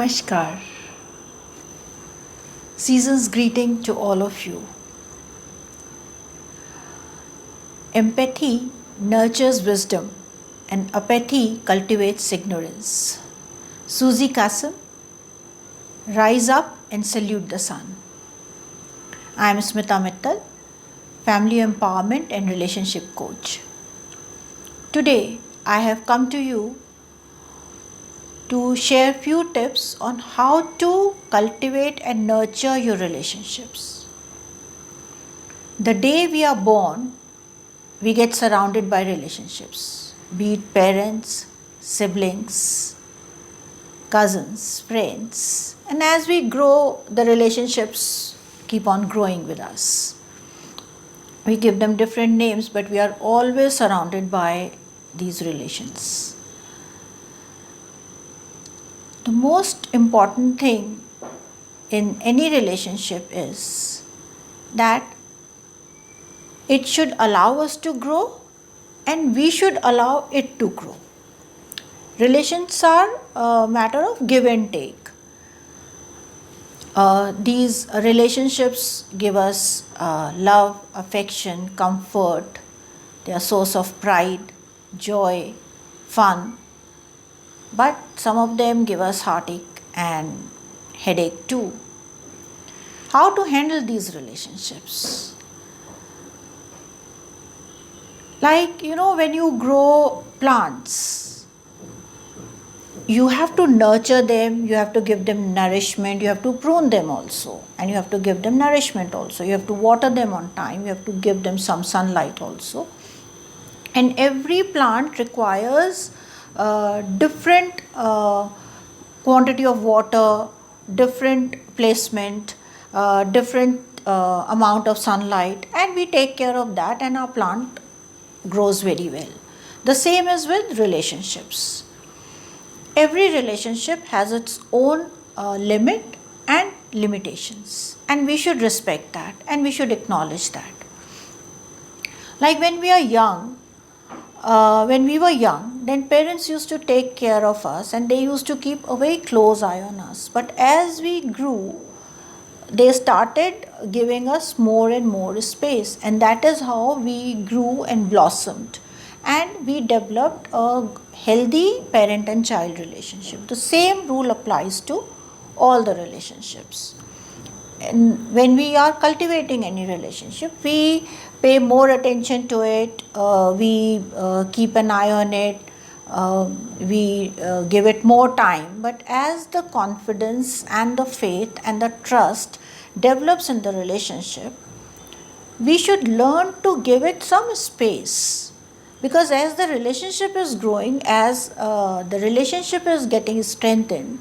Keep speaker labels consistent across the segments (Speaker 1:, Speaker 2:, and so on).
Speaker 1: Namaskar. Season's greeting to all of you. Empathy nurtures wisdom and apathy cultivates ignorance. Suzy Kassam, rise up and salute the sun. I am Smita Mittal, family empowerment and relationship coach. Today, I have come to you to share few tips on how to cultivate and nurture your relationships. The day we are born, we get surrounded by relationships, be it parents, siblings, cousins, friends, and as we grow, the relationships keep on growing with us. We give them different names, but we are always surrounded by these relations. The most important thing in any relationship is that it should allow us to grow and we should allow it to grow. Relations are a matter of give and take. These relationships give us love, affection, comfort. They are a source of pride, joy, fun. But some of them give us heartache and headache too. How to handle these relationships? Like, when you grow plants, you have to nurture them, you have to give them nourishment, you have to prune them also, and you have to give them nourishment also. You have to water them on time, you have to give them some sunlight also. And every plant requires different quantity of water, different placement, different amount of sunlight, and we take care of that and our plant grows very well. The same is with relationships. Every relationship has its own limit and limitations, and we should respect that and we should acknowledge that. Like when we were young, then parents used to take care of us and they used to keep a very close eye on us. But as we grew, they started giving us more and more space, and that is how we grew and blossomed. And we developed a healthy parent and child relationship. The same rule applies to all the relationships. And when we are cultivating any relationship, we pay more attention to it, we keep an eye on it, we give it more time. But as the confidence and the faith and the trust develops in the relationship, we should learn to give it some space. Because as the relationship is growing, as the relationship is getting strengthened,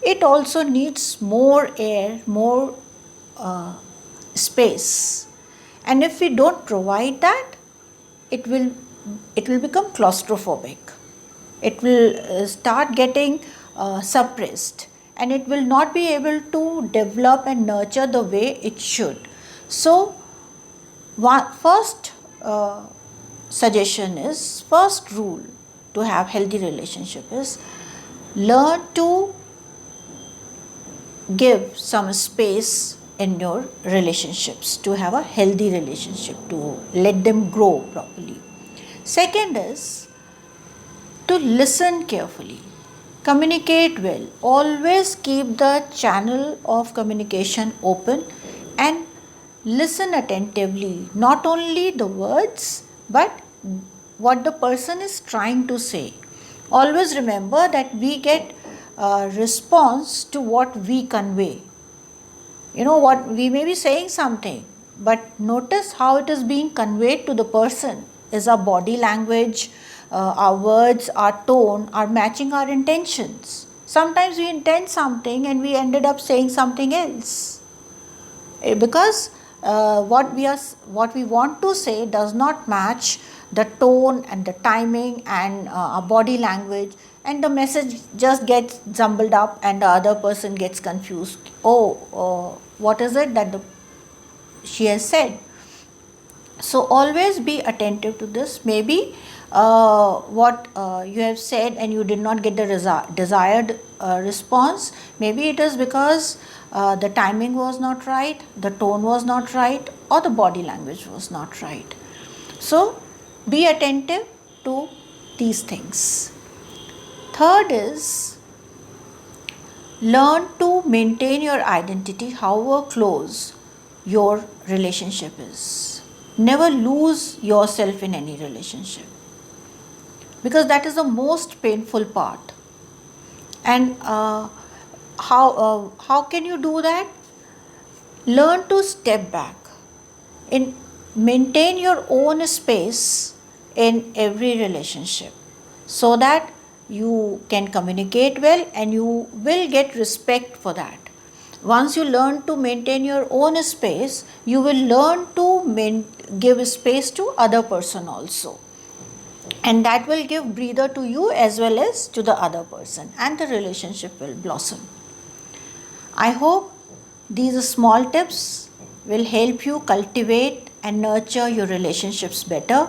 Speaker 1: it also needs more air, more space. And if we don't provide that, it will become claustrophobic. It will start getting suppressed, and it will not be able to develop and nurture the way it should. So, first rule to have healthy relationship is learn to give some space in your relationships, to have a healthy relationship, to let them grow properly. Second is to listen carefully, communicate well, always keep the channel of communication open and listen attentively, not only the words but what the person is trying to say. Always remember that we get a response to what we convey. What we may be saying something, but notice how it is being conveyed to the person. Is our body language, our words, our tone are matching our intentions? Sometimes we intend something and we ended up saying something else because what we want to say does not match the tone and the timing and our body language, and the message just gets jumbled up and the other person gets confused. What is it that she has said? So always be attentive to this. Maybe what you have said and you did not get the desired response, maybe it is because the timing was not right, the tone was not right, or the body language was not right. So be attentive to these things. Third is, learn to maintain your identity however close your relationship is. Never lose yourself in any relationship, because that is the most painful part. And how can you do that? Learn to step back and maintain your own space in every relationship, so that you can communicate well and you will get respect for that. Once you learn to maintain your own space, you will learn to give space to other person also, and that will give breather to you as well as to the other person, and the relationship will blossom. I hope these small tips will help you cultivate and nurture your relationships better.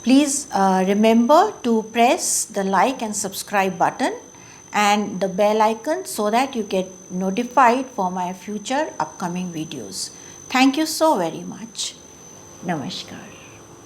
Speaker 1: Please remember to press the like and subscribe button and the bell icon so that you get notified for my future upcoming videos. Thank you so very much. Namaskar.